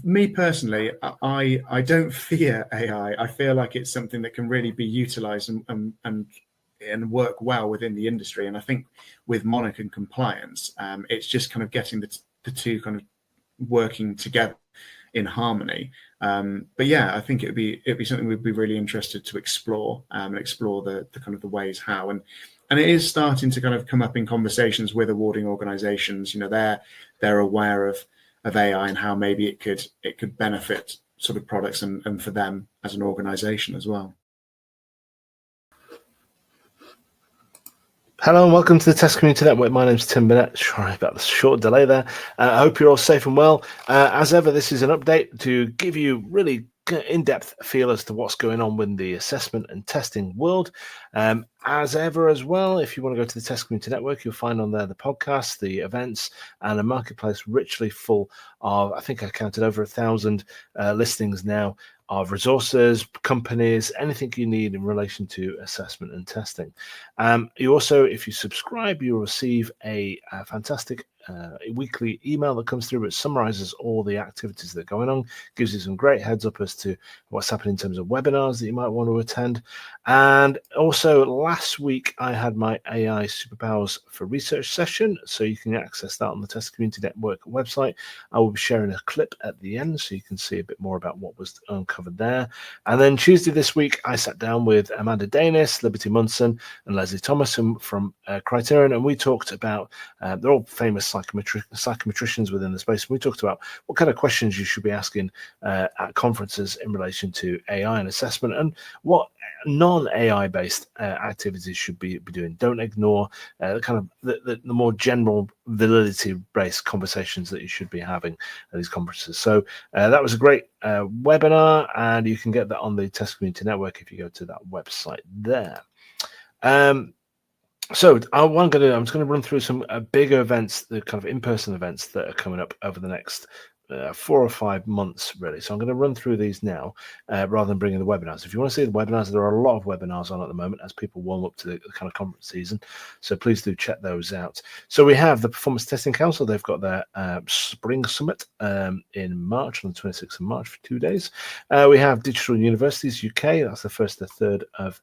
Me personally, I don't fear AI. I feel like it's something that can really be utilised and work well within the industry. And I think with Monarch and compliance, it's just kind of getting the two kind of working together in harmony. But yeah, I think it'd be something we'd be really interested to explore and explore the kind of the ways how. And it is starting to kind of come up in conversations with awarding organisations. They're aware of AI and how maybe it could benefit sort of products and for them as an organisation as well. Hello and welcome to the Test Community Network. My name's Tim Burnett. Sorry about the short delay there. I hope you're all safe and well. As ever, this is an update to give you really in-depth feel as to what's going on with the assessment and testing world. As ever as well, if you want to go to the Test Community Network, you'll find on there the podcasts, the events, and a marketplace richly full of, I think I counted over 1,000 listings now of resources, companies, anything you need in relation to assessment and testing. You also, if you subscribe, you'll receive a fantastic weekly email that comes through, which summarizes all the activities that are going on, gives you some great heads up as to what's happening in terms of webinars that you might want to attend. And also last week I had my AI Superpowers for Research session, so you can access that on the Test Community Network website. I will be sharing a clip at the end so you can see a bit more about what was uncovered there. And then Tuesday this week I sat down with Amanda Danis, Liberty Munson and Leslie Thomas from Criterion, and we talked about, they're all famous psychometricians within the space. We talked about what kind of questions you should be asking at conferences in relation to AI and assessment, and what non-AI based activities should be doing. Don't ignore kind of the more general validity based conversations that you should be having at these conferences. So that was a great webinar, and you can get that on the Test Community Network if you go to that website there. So I'm just going to run through some bigger events, the kind of in-person events that are coming up over the next 4 or 5 months, really. So I'm going to run through these now rather than bringing the webinars. If you want to see the webinars, there are a lot of webinars on at the moment as people warm up to the kind of conference season. So please do check those out. So we have the Performance Testing Council. They've got their Spring Summit in March, on the 26th of March for 2 days. We have Digital Universities UK. That's the 1st to 3rd of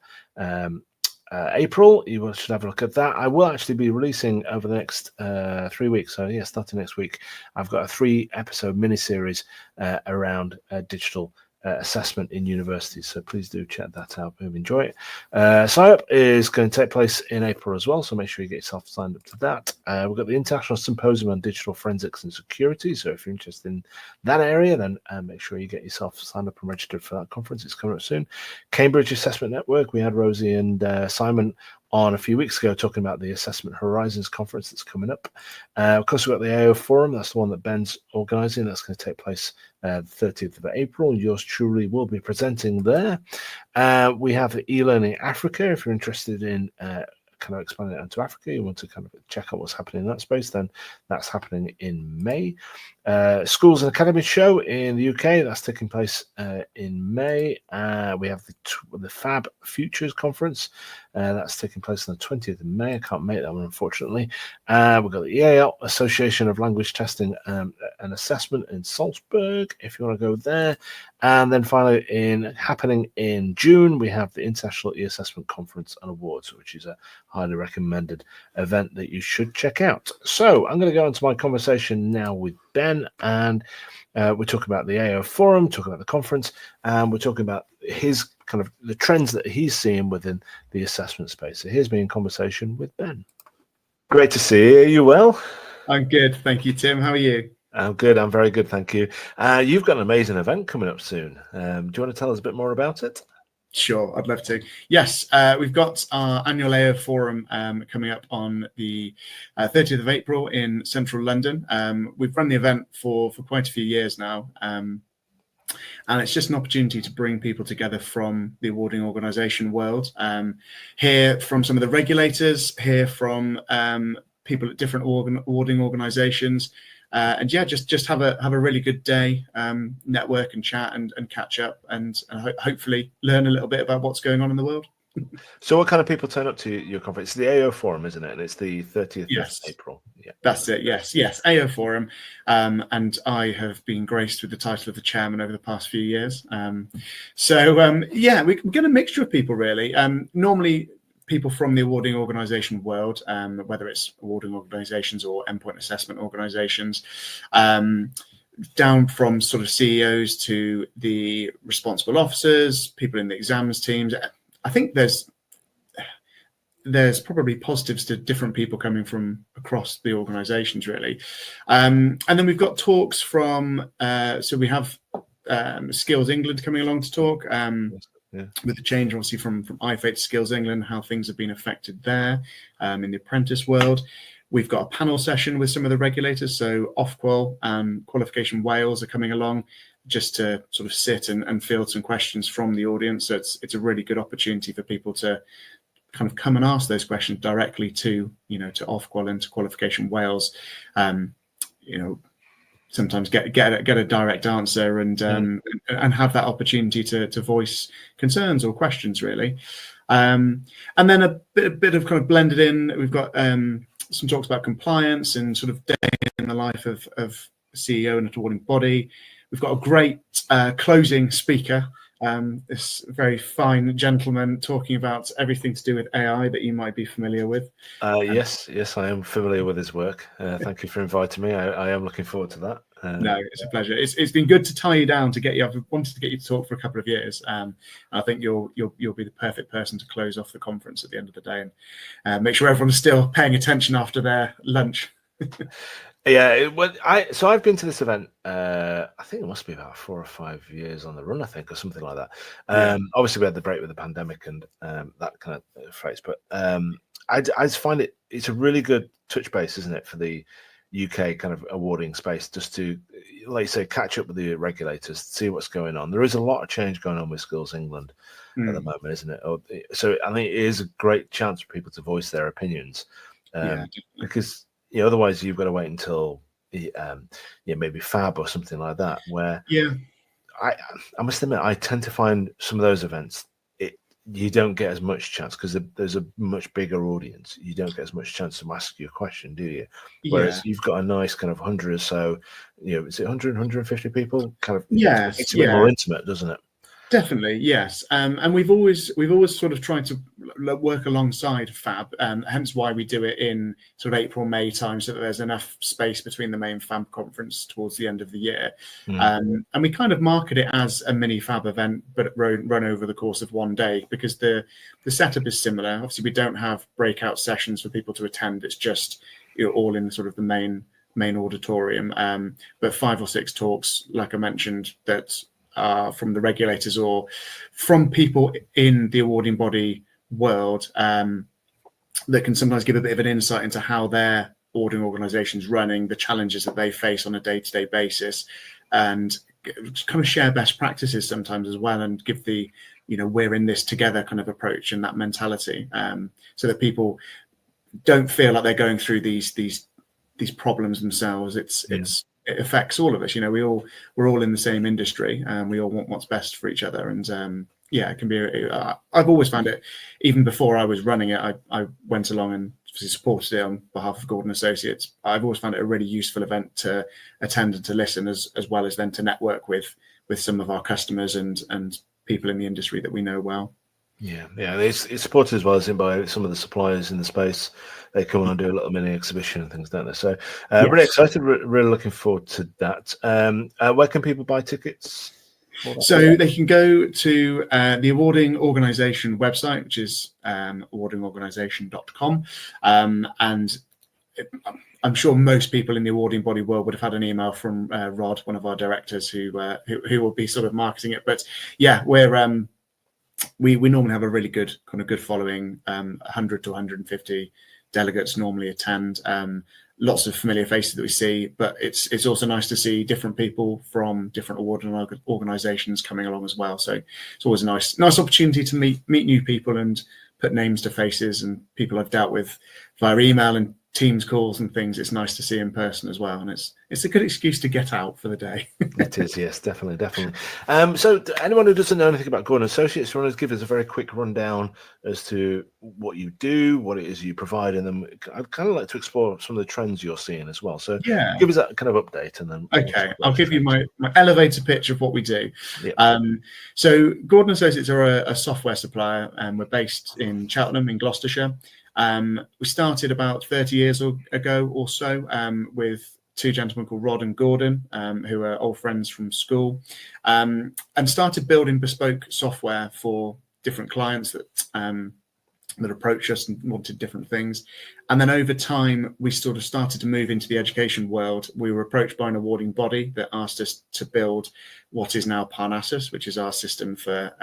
April. You should have a look at that. I will actually be releasing over the next 3 weeks. So yeah, starting next week, I've got a 3-episode mini-series around digital assessment in universities. So please do check that out. Hope you enjoy it. Sign up is going to take place in April as well. So make sure you get yourself signed up to that. We've got the International Symposium on Digital Forensics and Security. So if you're interested in that area, then make sure you get yourself signed up and registered for that conference. It's coming up soon. Cambridge Assessment Network. We had Rosie and Simon on a few weeks ago talking about the Assessment Horizons conference that's coming up. Of course, we've got the AO Forum. That's the one that Ben's organising. That's going to take place the 30th of April. Yours truly will be presenting there. We have eLearning Africa. If you're interested in kind of expanding it into Africa, you want to kind of check out what's happening in that space, then that's happening in May. Schools and Academies Show in the UK, that's taking place in May. We have the Fab Futures Conference. That's taking place on the 20th of May. I can't make that one, unfortunately. We've got the EAL, Association of Language Testing and Assessment in Salzburg, if you want to go there. And then finally, happening in June, we have the International E-Assessment Conference and Awards, which is a highly recommended event that you should check out. So I'm going to go into my conversation now with Ben, and we're talking about the AO Forum, talking about the conference, and we're talking about his kind of the trends that he's seeing within the assessment space. So here's me in conversation with Ben. Great to see you. Are you well? I'm good, thank you, Tim. How are you? I'm good. I'm very good, thank you. You've got an amazing event coming up soon. Do you want to tell us a bit more about it? Sure, I'd love to. Yes, we've got our annual AO Forum coming up on the 30th of April in central London. We've run the event for quite a few years now, and it's just an opportunity to bring people together from the awarding organisation world, hear from some of the regulators, hear from people at different awarding organisations, and yeah, just have a really good day, network and chat and catch up, and hopefully learn a little bit about what's going on in the world. So what kind of people turn up to your conference? It's the AO Forum, isn't it? And it's the 30th Yes. of April. Yeah, that's it. Yes, AO Forum, and I have been graced with the title of the chairman over the past few years. We get a mixture of people really. Normally, people from the awarding organisation world, whether it's awarding organisations or endpoint assessment organisations, down from sort of CEOs to the responsible officers, people in the exams teams. I think there's probably positives to different people coming from across the organisations, really. And then we've got talks from, so we have Skills England coming along to talk with the change, obviously, from iFate to Skills England, how things have been affected there in the apprentice world. We've got a panel session with some of the regulators. So Ofqual and Qualification Wales are coming along just to sort of sit and field some questions from the audience. So it's a really good opportunity for people to kind of come and ask those questions directly to Ofqual and to Qualification Wales. Sometimes get a direct answer and have that opportunity to voice concerns or questions, really. And then a bit of kind of blended in. We've got some talks about compliance and sort of day in the life of a CEO and an awarding body. We've got a great closing speaker, this very fine gentleman talking about everything to do with AI that you might be familiar with. Yes, I am familiar with his work. Thank you for inviting me. I am looking forward to that. No, it's a pleasure. It's been good to tie you down to get you. I've wanted to get you to talk for a couple of years. I think you'll be the perfect person to close off the conference at the end of the day and make sure everyone's still paying attention after their lunch. Yeah, so I've been to this event. I think it must be about 4 or 5 years on the run, I think, or something like that. Obviously, we had the break with the pandemic and that kind of phrase, but I just find it's a really good touch base, isn't it, for the UK kind of awarding space, just to, like you say, catch up with the regulators, see what's going on. There is a lot of change going on with Skills England at the moment, isn't it? So I think it is a great chance for people to voice their opinions, because otherwise you've got to wait until maybe Fab or something like that, where I must admit, I tend to find some of those events you don't get as much chance because there's a much bigger audience. You don't get as much chance to ask you a question, do you? Whereas you've got a nice kind of 100 or so, is it 100, 150 people? Kind of, it's a bit more intimate, doesn't it? Definitely, yes. And we've always sort of tried to work alongside Fab, hence why we do it in sort of April, May time, so that there's enough space between the main Fab conference towards the end of the year. And we kind of market it as a mini Fab event, but run over the course of one day, because the setup is similar. Obviously, we don't have breakout sessions for people to attend. It's just all in sort of the main auditorium. But 5 or 6 talks, like I mentioned, that from the regulators or from people in the awarding body world that can sometimes give a bit of an insight into how their awarding organisation's running, the challenges that they face on a day-to-day basis, and kind of share best practices sometimes as well, and give the we're in this together kind of approach and that mentality, so that people don't feel like they're going through these problems themselves. It affects all of us. We're all in the same industry, and we all want what's best for each other. And it can be. I've always found it, even before I was running it, I went along and supported it on behalf of Gordon Associates. I've always found it a really useful event to attend and to listen, as well as then to network with some of our customers and people in the industry that we know well. Yeah, it's supported as well as by some of the suppliers in the space. They come on and do a little mini exhibition and things, don't they? So really excited, really looking forward to that. Where can people buy tickets? So they can go to the awarding organisation website, which is awardingorganisation.com, and I'm sure most people in the awarding body world would have had an email from Rod, one of our directors, who will be sort of marketing it. But we normally have a really good following. 100 to 150 delegates normally attend. Lots of familiar faces that we see, but it's also nice to see different people from different awarding organisations coming along as well. So it's always a nice opportunity to meet new people and put names to faces, and people I've dealt with via email and Teams calls and things, it's nice to see in person as well, and it's a good excuse to get out for the day. It is, yes, definitely. So anyone who doesn't know anything about Gordon Associates, you want to give us a very quick rundown as to what you do, what it is you provide, and then I'd kind of like to explore some of the trends you're seeing as well. So yeah, give us that kind of update, and then I'll give you my elevator pitch of what we do. Yeah. So Gordon Associates are a software supplier, and we're based in Cheltenham in Gloucestershire. We started about 30 years ago or so with two gentlemen called Rod and Gordon, who are old friends from school, and started building bespoke software for different clients that approached us and wanted different things. And then over time, we sort of started to move into the education world. We were approached by an awarding body that asked us to build what is now Parnassus, which is our system for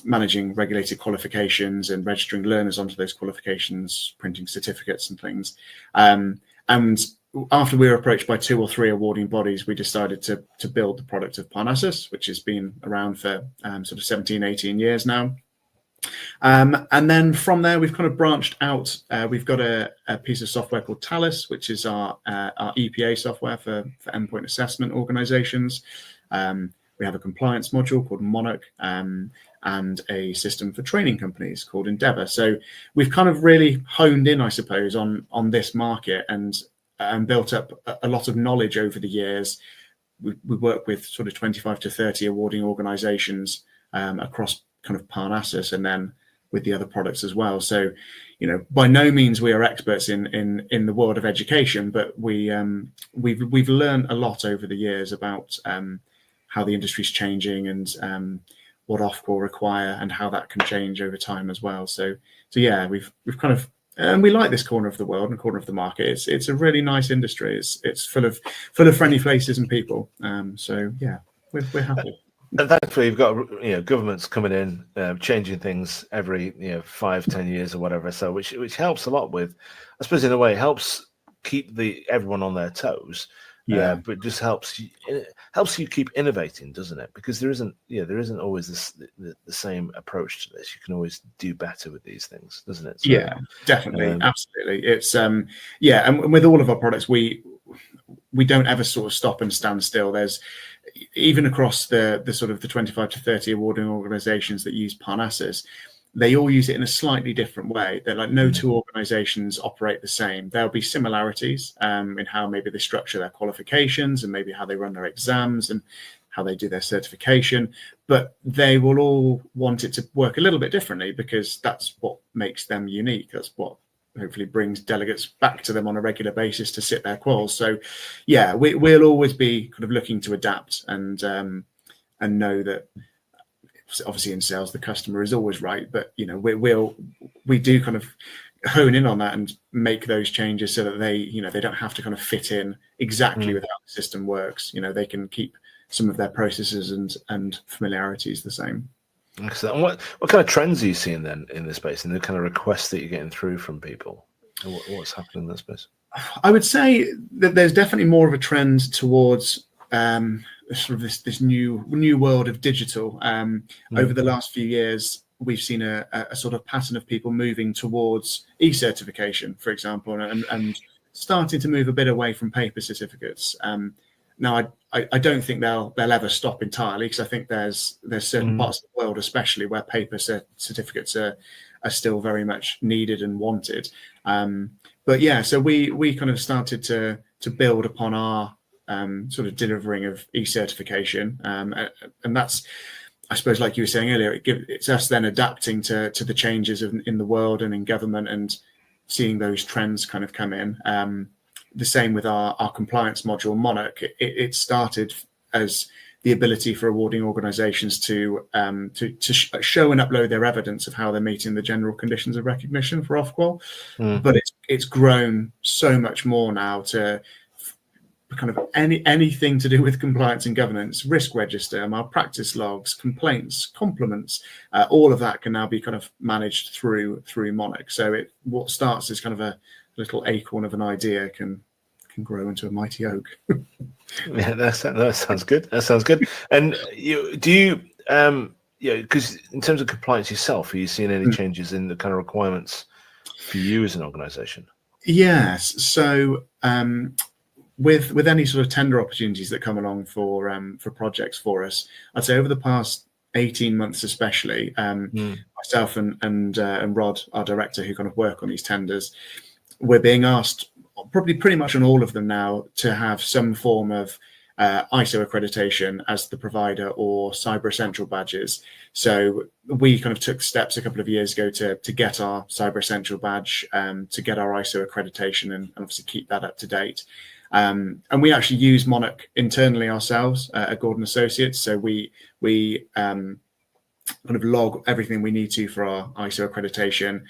managing regulated qualifications and registering learners onto those qualifications, printing certificates and things. And after we were approached by 2 or 3 awarding bodies, we decided to build the product of Parnassus, which has been around for sort of 17, 18 years now. And then from there, we've kind of branched out. We've got a piece of software called Talus, which is our EPA software for endpoint assessment organizations. We have a compliance module called Monarch, and a system for training companies called Endeavour. So we've kind of really honed in, I suppose, on this market and built up a lot of knowledge over the years. We work with sort of 25 to 30 awarding organizations across kind of Parnassus, and then with the other products as well. So, by no means we are experts in the world of education, but we've learned a lot over the years about how the industry's changing and what Ofqual require and how that can change over time as well. So yeah, we've kind of, and we like this corner of the world and corner of the market. It's a really nice industry. It's full of friendly faces and people. So yeah, we're happy. And thankfully, you've got governments coming in, changing things every 5-10 years or whatever. So which helps a lot with, I suppose, in a way, helps keep everyone on their toes. Yeah, but just helps you keep innovating, doesn't it? Because there isn't always the same approach to this. You can always do better with these things, doesn't it? So, yeah, definitely, absolutely. It's and with all of our products, we don't ever sort of stop and stand still. There's even across the sort of the 25 to 30 awarding organizations that use Parnassus, they all use it in a slightly different way. They're like no two organizations operate the same. There'll be similarities in how maybe they structure their qualifications and maybe how they run their exams and how they do their certification, but they will all want it to work a little bit differently because that's what makes them unique. That's what hopefully brings delegates back to them on a regular basis to sit their quals. So yeah, we'll always be kind of looking to adapt and know that obviously in sales the customer is always right, but we do kind of hone in on that and make those changes so that they don't have to kind of fit in exactly with how the system works. They can keep some of their processes and familiarities the same. Excellent. And what kind of trends are you seeing then in this space, and the kind of requests that you're getting through from people? What's happening in this space? I would say that there's definitely more of a trend towards sort of this new world of digital. Over the last few years, we've seen a sort of pattern of people moving towards e-certification, for example, and starting to move a bit away from paper certificates. Now, I don't think they'll ever stop entirely, because I think there's certain parts of the world, especially where paper certificates are still very much needed and wanted. But yeah, so we kind of started to build upon our sort of delivering of e-certification, and that's, I suppose, like you were saying earlier, it's us then adapting to the changes in the world and in government and seeing those trends kind of come in. The same with our compliance module, Monarch. It started as the ability for awarding organisations to show and upload their evidence of how they're meeting the general conditions of recognition for Ofqual. But it's grown so much more now to kind of anything to do with compliance and governance, risk register, malpractice logs, complaints, compliments, all of that can now be kind of managed through Monarch. So what starts as kind of a little acorn of an idea can grow into a mighty oak. Yeah, that sounds good. That sounds good. And because in terms of compliance yourself, are you seeing any changes in the kind of requirements for you as an organisation? Yes. So with any sort of tender opportunities that come along for projects for us, I'd say over the past 18 months, especially, myself and Rod, our director, who kind of work on these tenders, we're being asked probably pretty much on all of them now to have some form of ISO accreditation as the provider or Cyber Essential badges. So we kind of took steps a couple of years ago to get our Cyber Essential badge, to get our ISO accreditation, and obviously keep that up to date. And we actually use Monarch internally ourselves at Gordon Associates. So we kind of log everything we need to for our ISO accreditation,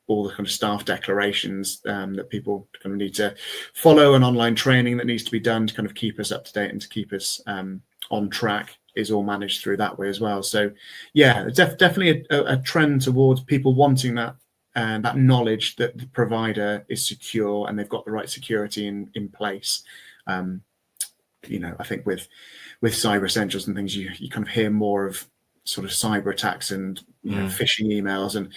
all the kind of staff declarations that people kind of need to follow, and online training that needs to be done to kind of keep us up to date and to keep us on track is all managed through that way as well. So yeah, definitely a trend towards people wanting that that knowledge that the provider is secure and they've got the right security in place. I think with Cyber Essentials and things, you kind of hear more of sort of cyber attacks and phishing emails, and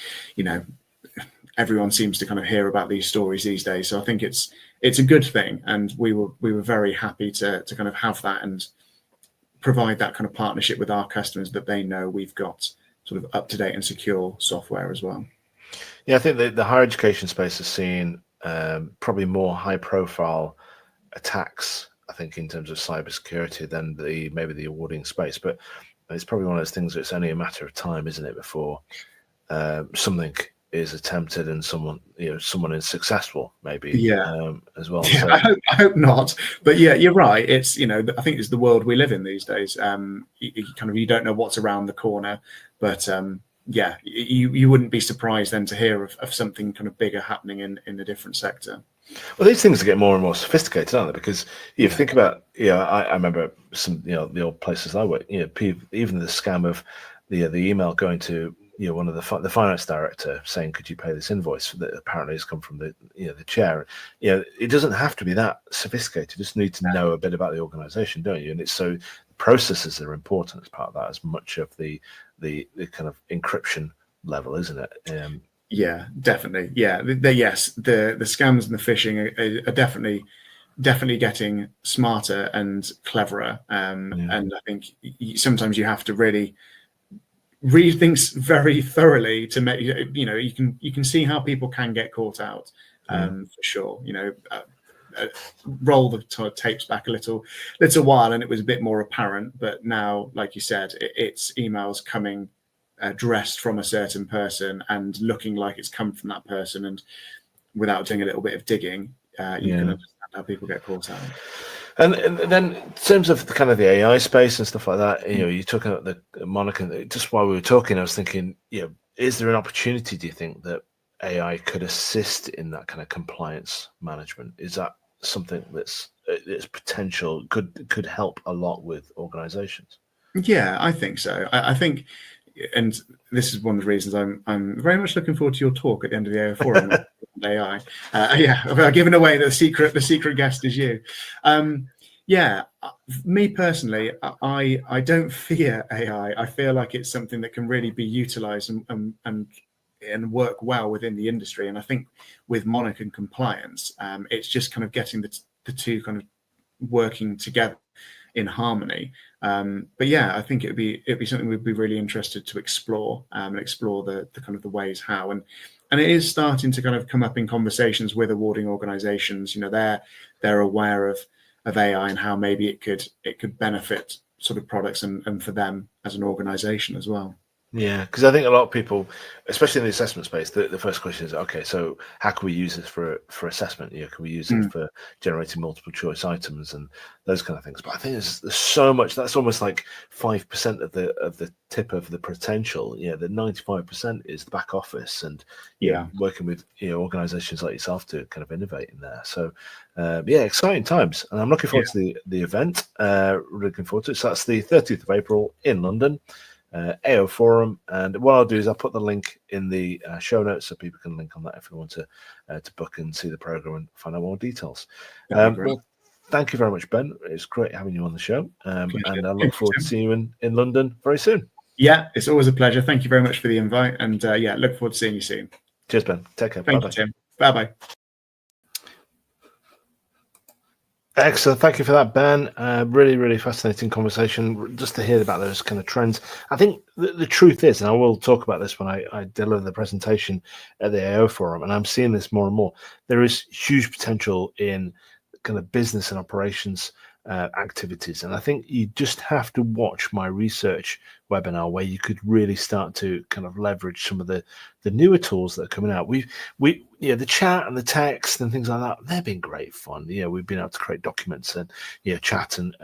everyone seems to kind of hear about these stories these days. So I think it's a good thing, and we were very happy to kind of have that and provide that kind of partnership with our customers, that they know we've got sort of up to date and secure software as well. Yeah, I think the higher education space has seen probably more high profile attacks, I think, in terms of cybersecurity than maybe the awarding space. But it's probably one of those things that it's only a matter of time, isn't it, before something is attempted and someone is successul, maybe. As well. Yeah, so, I hope not, but yeah, you're right. It's I think it's the world we live in these days. You don't know what's around the corner, but yeah, you wouldn't be surprised then to hear of something kind of bigger happening in a different sector. Well, these things get more and more sophisticated, aren't they? Because you think about, I remember some, the old places I worked, even the scam of the email going to one of the finance director saying, "Could you pay this invoice?" that apparently has come from the chair. It doesn't have to be that sophisticated. You just need to know a bit about the organization, don't you? And it's so processes are important as part of that, as much of the kind of encryption level, isn't it? Yeah, definitely. Yeah, yes, the scams and the phishing are definitely getting smarter and cleverer. And I think sometimes you have to really read things very thoroughly to make you can see how people can get caught out, for sure. Roll the tapes back a little while and it was a bit more apparent, but now, like you said, it's emails coming addressed from a certain person and looking like it's come from that person, and without doing a little bit of digging, you can understand how people get caught out. And then in terms of the kind of the AI space and stuff like that, you're talking about the Monarch, and just while we were talking, I was thinking, is there an opportunity, do you think, that AI could assist in that kind of compliance management? Is that something that's its potential could help a lot with organizations? Yeah, I think so. I think, and this is one of the reasons I'm very much looking forward to your talk at the end of the AI forum on AI. About giving away the secret guest is you. Me personally, I don't fear AI. I feel like it's something that can really be utilized and work well within the industry. And I think with Monarch and compliance, it's just kind of getting the two kind of working together in harmony. But yeah, I think it'd be something we'd be really interested to explore, and explore the kind of the ways how, and it is starting to kind of come up in conversations with awarding organizations. They're aware of AI and how maybe it could benefit sort of products and for them as an organization as well. Yeah, because I think a lot of people, especially in the assessment space, the first question is, okay, so how can we use this for assessment? Can we use it for generating multiple choice items and those kind of things? But I think there's so much. That's almost like 5% of the tip of the potential. The 95% is the back office and working with organizations like yourself to kind of innovate in there. So exciting times, and I'm looking forward to the event. Looking forward to it. So that's the 30th of April in London. AO Forum, and what I'll do is I'll put the link in the show notes so people can link on that if they want to book and see the program and find out more details. Well, thank you very much, Ben. It's great having you on the show, and I look forward to seeing you in London very soon. Yeah, it's always a pleasure. Thank you very much for the invite, and look forward to seeing you soon. Cheers, Ben. Take care. Thank you, Tim. Bye-bye. Excellent. Thank you for that, Ben. Really, really fascinating conversation just to hear about those kind of trends. I think the truth is, and I will talk about this when I deliver the presentation at the AO Forum, and I'm seeing this more and more, there is huge potential in kind of business and operations activities. And I think you just have to watch my research webinar where you could really start to kind of leverage some of the newer tools that are coming out. We the chat and the text and things like that, they've been great fun. We've been able to create documents and chat and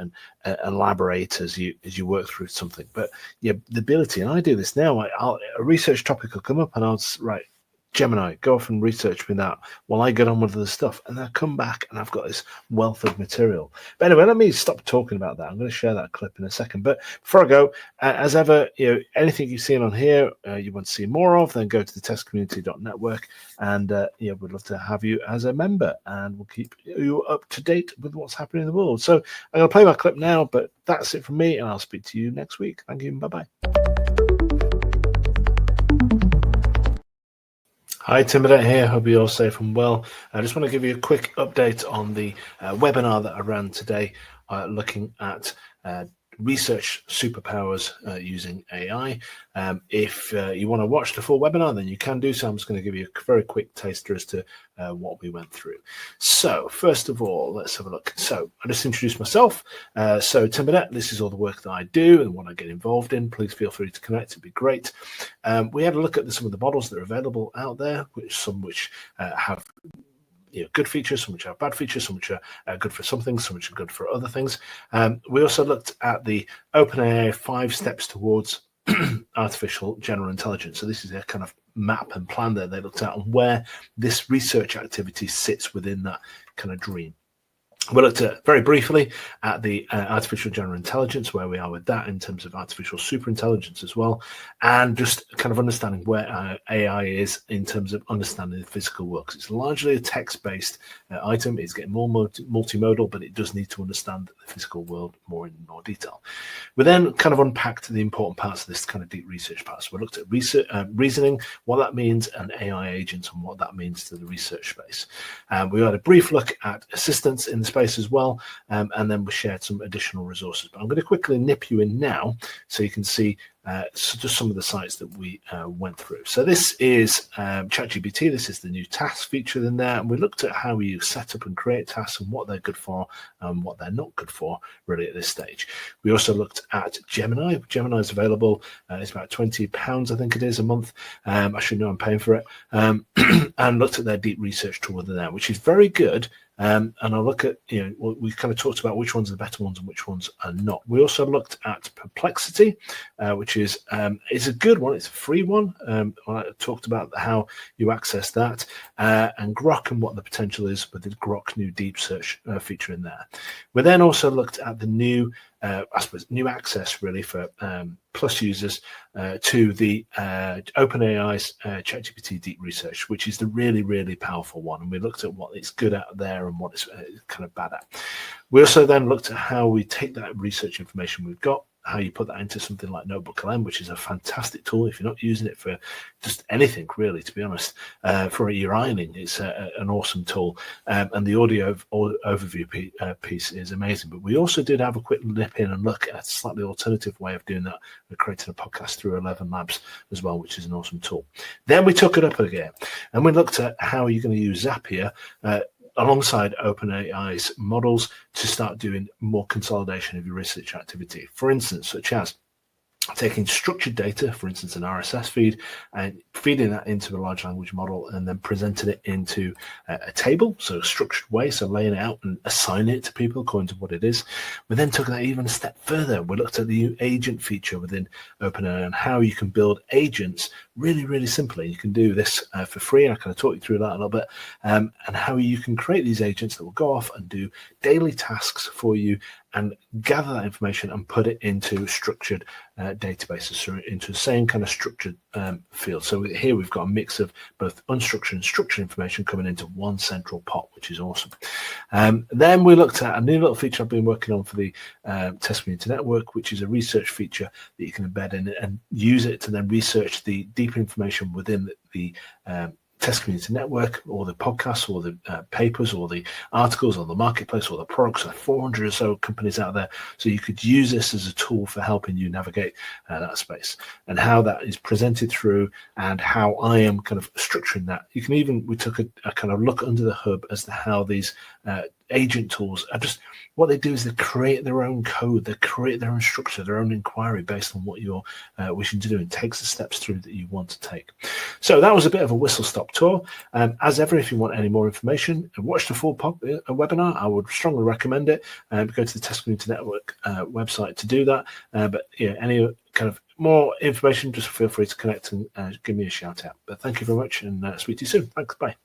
elaborate as you work through something. But the ability, and I do this now, a research topic will come up and I'll write, Gemini, go off and research me that while I get on with the stuff, and then I come back and I've got this wealth of material. But anyway, let me stop talking about that. I'm going to share that clip in a second. But before I go, as ever, anything you've seen on here you want to see more of, then go to the Community.Network, and we'd love to have you as a member, and we'll keep you up to date with what's happening in the world. So I'm going to play my clip now, but that's it from me, and I'll speak to you next week. Thank you, and bye-bye. Hi, Tim Burnett here. Hope you're all safe and well. I just want to give you a quick update on the webinar that I ran today, looking at research superpowers using AI. If you want to watch the full webinar, then you can do so. I'm just going to give you a very quick taster as to what we went through. So first of all, let's have a look. So I just introduced myself. So Tim Burnett, this is all the work that I do and what I get involved in. Please feel free to connect. It'd be great. We had a look at some of the models that are available out there, some which have good features, some which have bad features, some which are good for some things, some which are good for other things. We also looked at the OpenAI 5 steps towards artificial general intelligence. So this is a kind of map and plan that they looked at on where this research activity sits within that kind of dream. We looked at very briefly at the artificial general intelligence, where we are with that in terms of artificial superintelligence as well, and just kind of understanding where AI is in terms of understanding the physical world. Because it's largely a text-based item. It's getting more multimodal, but it does need to understand the physical world in more detail. We then kind of unpacked the important parts of this kind of deep research part. So we looked at reasoning, what that means, and AI agents, and what that means to the research space. We had a brief look at assistance in the space as well, and then we shared some additional resources. But I'm going to quickly nip you in now so you can see just some of the sites that we went through. So this is ChatGPT. This is the new task feature in there, and we looked at how you set up and create tasks and what they're good for and what they're not good for really at this stage. We also looked at Gemini. Gemini is available. It's about £20, I think it is, a month. I should know I'm paying for it. And looked at their deep research tool within there, which is very good. And I'll look at, we kind of talked about which ones are the better ones and which ones are not. We also looked at Perplexity, which is a good one. It's a free one. I talked about how you access that, and Grok and what the potential is with the Grok new deep search feature in there. We then also looked at the new, new access really for Plus users to the OpenAI's ChatGPT deep research, which is the really, really powerful one. And we looked at what it's good at there and what it's kind of bad at. We also then looked at how we take that research information we've got, how you put that into something like Notebook.LM, which is a fantastic tool if you're not using it for just anything really, to be honest. For your ironing, it's an awesome tool, and the audio overview piece is amazing. But we also did have a quick nip in and look at a slightly alternative way of doing that. We're creating a podcast through 11 Labs as well, which is an awesome tool. Then we took it up again, and we looked at how you're going to use Zapier alongside OpenAI's models to start doing more consolidation of your research activity. For instance, such as taking structured data, for instance, an RSS feed, and feeding that into a large language model and then presenting it into a table, so a structured way, so laying it out and assigning it to people according to what it is. We then took that even a step further. We looked at the new agent feature within OpenAI and how you can build agents really, really simply. You can do this for free, and I kind of talk you through that a little bit, and how you can create these agents that will go off and do daily tasks for you and gather that information and put it into structured databases, so into the same kind of structured field. So here we've got a mix of both unstructured and structured information coming into one central pot, which is awesome. Then we looked at a new little feature I've been working on for the Community.Network, which is a research feature that you can embed in it and use it to then research the deep information within the Test Community Network, or the podcasts, or the papers, or the articles, or the marketplace, or the products. There are 400 or so companies out there. So you could use this as a tool for helping you navigate that space, and how that is presented through, and how I am kind of structuring that. You can even, we took a kind of look under the hood as to how these agent tools are just, what they do is they create their own code, they create their own structure, their own inquiry based on what you're wishing to do, and takes the steps through that you want to take. So that was a bit of a whistle-stop tour. As ever, if you want any more information and watch the full webinar, I would strongly recommend it. Go to the Test Community Network website to do that. But yeah, any kind of more information, just feel free to connect and give me a shout out. But thank you very much, and speak to you soon. Thanks, bye.